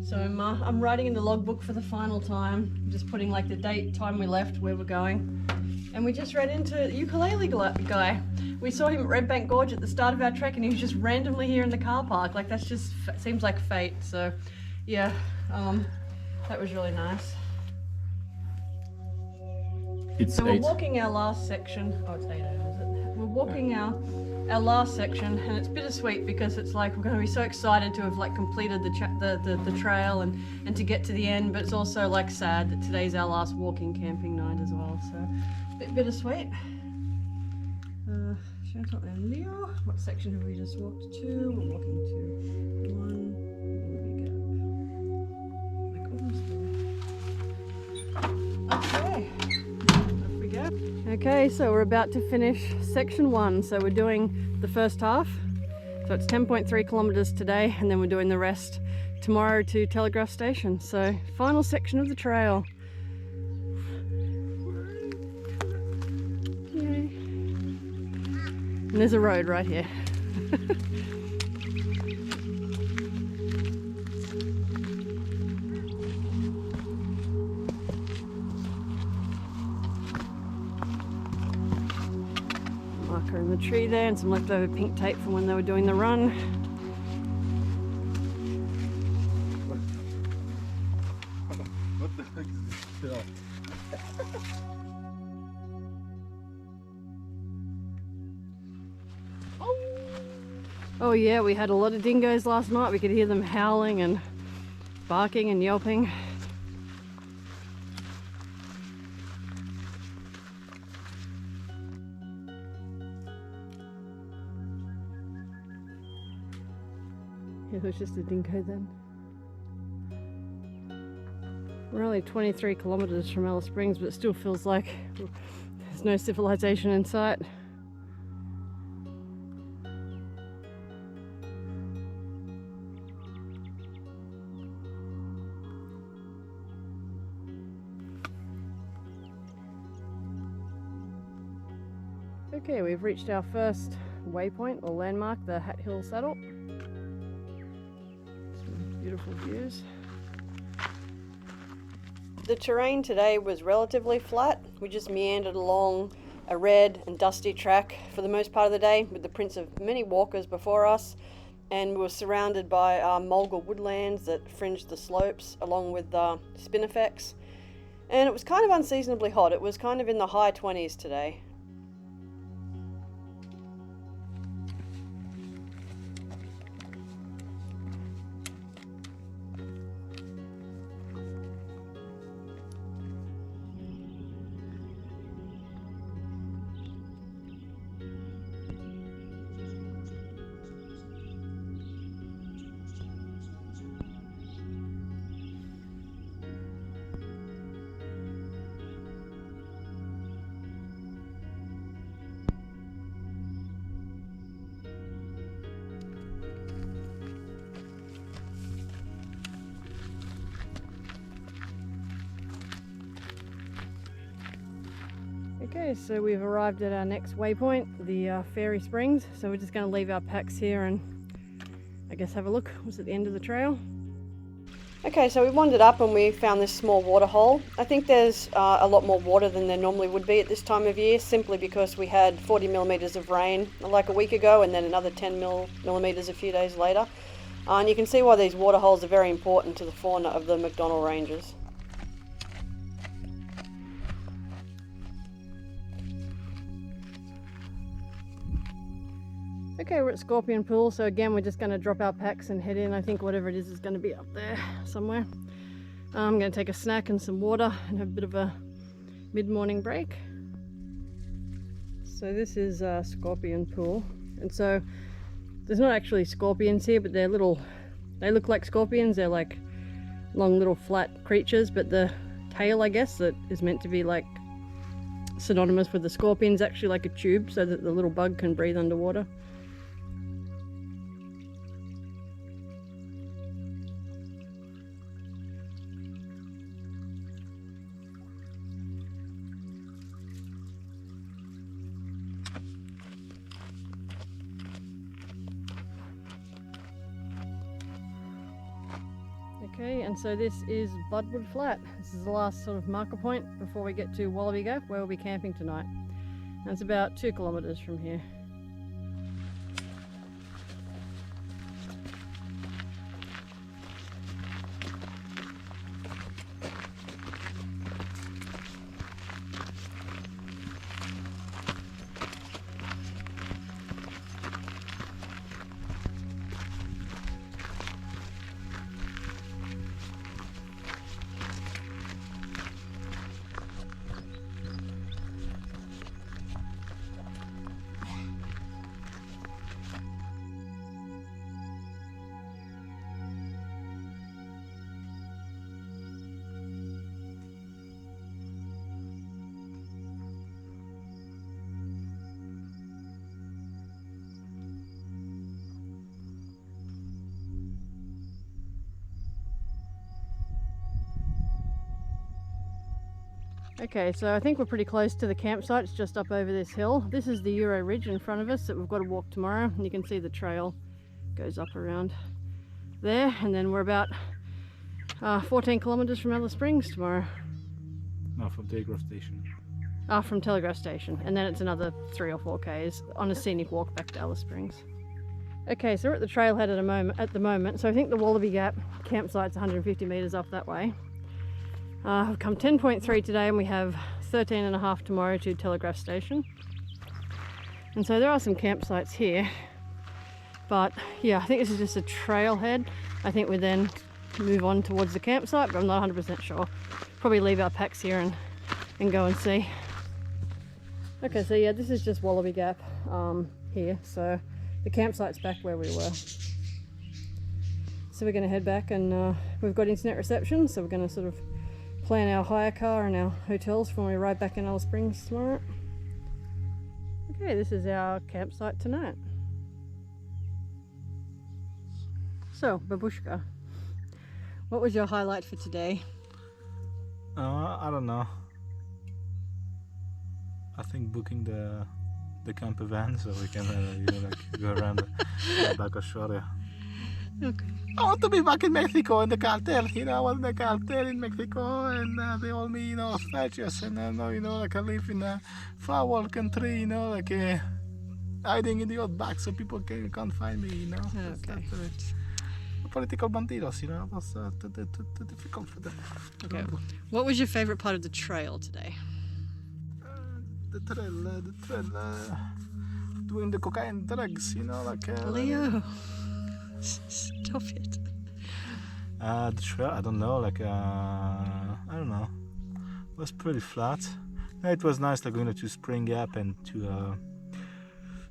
So I'm writing in the logbook for the final time, just putting like the date, time we left, where we're going. And we just ran into a ukulele guy. We saw him at Red Bank Gorge at the start of our trek and he was just randomly here in the car park. Like that's just, seems like fate. So yeah, that was really nice. So we're walking our last section. Oh, it's 8 a.m., is it? We're walking our last section, and it's bittersweet because it's like we're going to be so excited to have like completed the trail and to get to the end, but it's also like sad that today's our last walking camping night as well. So a bit bittersweet. Chantal and Leo, what section have we just walked to? We're walking to 1. Okay. Off we go. Okay, so we're about to finish section 1. So we're doing the first half. So it's 10.3 kilometers today, and then we're doing the rest tomorrow to Telegraph Station. So final section of the trail. Yay. And there's a road right here. Marker in the tree there, and some leftover pink tape from when they were doing the run. What the heck is this? Oh yeah, we had a lot of dingoes last night. We could hear them howling and barking and yelping. It was just a dingo then. We're only 23 kilometers from Alice Springs, but it still feels like there's no civilization in sight. Okay, we've reached our first waypoint or landmark, the Hat Hill Saddle. Some beautiful views. The terrain today was relatively flat. We just meandered along a red and dusty track for the most part of the day with the prints of many walkers before us, and we were surrounded by mulga woodlands that fringed the slopes along with spinifex. And it was kind of unseasonably hot. It was kind of in the high 20s today. Okay, so we've arrived at our next waypoint, the Fairy Springs. So we're just going to leave our packs here and I guess have a look what's at the end of the trail. Okay, so we wandered up and we found this small water hole. I think there's a lot more water than there normally would be at this time of year, simply because we had 40 millimeters of rain like a week ago and then another 10 millimeters a few days later. And you can see why these water holes are very important to the fauna of the McDonnell Ranges. Okay, we're at Scorpion Pool, so again we're just going to drop our packs and head in. I think whatever it is going to be up there somewhere. I'm going to take a snack and some water and have a bit of a mid-morning break. So this is Scorpion Pool, and so there's not actually scorpions here, but they look like scorpions. They're like long little flat creatures, but the tail, I guess, that is meant to be like synonymous with the scorpion is actually like a tube so that the little bug can breathe underwater. Okay, and so this is Budwood Flat. This is the last sort of marker point before we get to Wallaby Gap, where we'll be camping tonight. And it's about 2 kilometres from here. Okay, so I think we're pretty close to the campsite. It's just up over this hill. This is the Euro Ridge in front of us that we've got to walk tomorrow. And you can see the trail goes up around there. And then we're about 14 kilometres from Alice Springs tomorrow. No, from Telegraph Station. From Telegraph Station. And then it's another 3 or 4 Ks on a scenic walk back to Alice Springs. Okay, so we're at the trailhead at the moment. So I think the Wallaby Gap campsite's 150 metres off that way. We've come 10.3 today and we have 13.5 tomorrow to Telegraph Station. And so there are some campsites here, but yeah, I think this is just a trailhead. I think we then move on towards the campsite, but I'm not 100% sure. Probably leave our packs here and go and see. Okay, so yeah, this is just Wallaby Gap here. So the campsite's back where we were. So we're going to head back, and we've got internet reception, so we're going to sort of plan our hire car and our hotels for when we ride back in Alice Springs tomorrow. Okay, this is our campsite tonight. So, Babushka, what was your highlight for today? I don't know. I think booking the camper van so we can go around the back of Sharia. Okay. I want to be back in Mexico in the cartel, I was in the cartel in Mexico, and they all me, statues, and now, I live in a far world country, hiding in the outback so people can't find me, Okay. Political bandidos, it was too difficult for them. Okay. What was your favourite part of the trail today? The trail, doing the cocaine drugs, Leo, stop it. The trail, I don't know, I don't know. It was pretty flat. It was nice, going to Spring Gap and to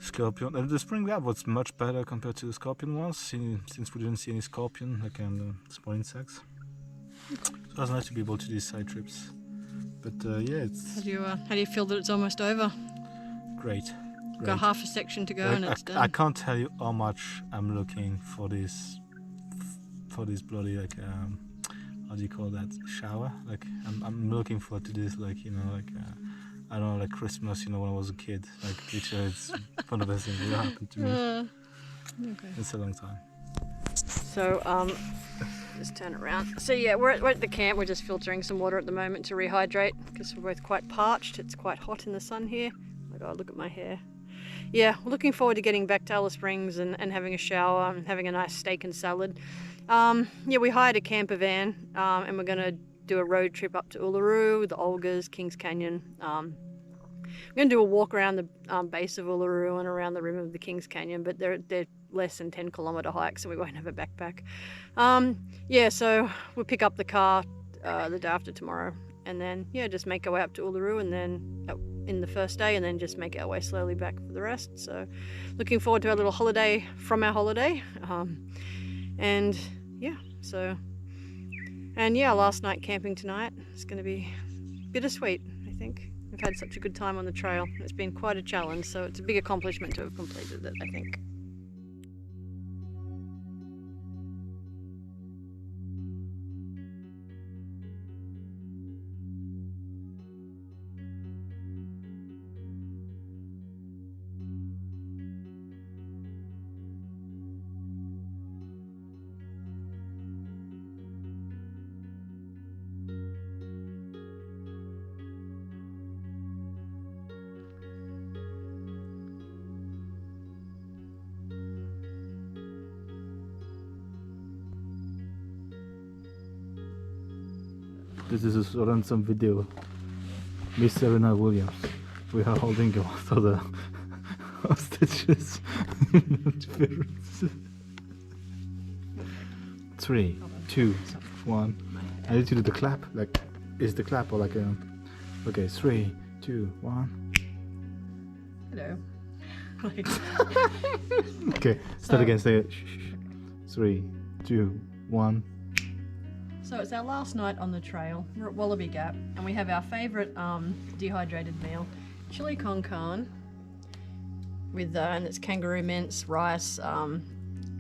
Scorpion. The Spring Gap was much better compared to the Scorpion ones, since we didn't see any scorpion, and small insects. So it was nice to be able to do side trips. But yeah, it's... How do you feel that it's almost over? Great. We've got half a section to go and it's done. I can't tell you how much I'm looking for this bloody, how do you call that, shower? I'm looking forward to this, I don't know, Christmas, when I was a kid. Literally, it's one of those things that happened to me. Okay. It's a long time. So, just turn around. So yeah, we're at the camp. We're just filtering some water at the moment to rehydrate because we're both quite parched. It's quite hot in the sun here. Oh my God, look at my hair. Yeah, we're looking forward to getting back to Alice Springs and having a shower and having a nice steak and salad. Yeah, we hired a camper van and we're going to do a road trip up to Uluru, the Olgas, Kings Canyon. We're going to do a walk around the base of Uluru and around the rim of the Kings Canyon, but they're less than 10-kilometre hikes, so we won't have a backpack. Yeah, so we'll pick up the car the day after tomorrow, and then yeah, just make our way up to Uluru, and then in the first day, and then just make our way slowly back for the rest. So looking forward to our little holiday from our holiday, and yeah, so, and yeah, last night camping tonight. It's going to be bittersweet, I think. We've had such a good time on the trail. It's been quite a challenge, so it's a big accomplishment to have completed it, I think. This is a ransom video. Miss Serena Williams. We are holding one of the hostages. 3, 2, 1. I need to do the clap. Like, is the clap or like a? Okay, 3, 2, 1. Hello. Okay, start again. Say it. 3, 2, 1. So it's our last night on the trail. We're at Wallaby Gap, and we have our favourite dehydrated meal, chili con carne, with and it's kangaroo mince, rice,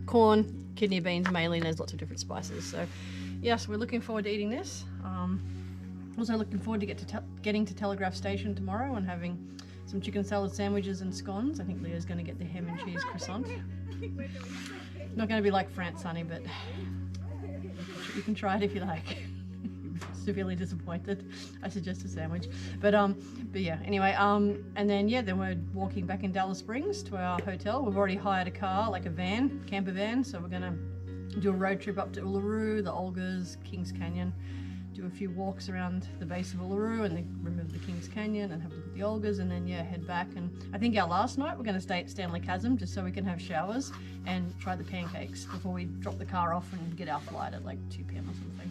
corn, kidney beans, mainly. There's lots of different spices. So yes, we're looking forward to eating this. Also looking forward to getting to Telegraph Station tomorrow and having some chicken salad sandwiches and scones. I think Leah's going to get the ham and cheese croissant. Not going to be like France, honey, but you can try it if you like. Severely disappointed. I suggest a sandwich, but yeah. Anyway, and then we're walking back in Dallas Springs to our hotel. We've already hired a car, like a van, camper van. So we're gonna do a road trip up to Uluru, the Olgas, Kings Canyon, do a few walks around the base of Uluru and then remember the Kings Canyon and have a look at the Olgas, and then head back. And I think our last night we're going to stay at Stanley Chasm just so we can have showers and try the pancakes before we drop the car off and get our flight at like 2 p.m. or something.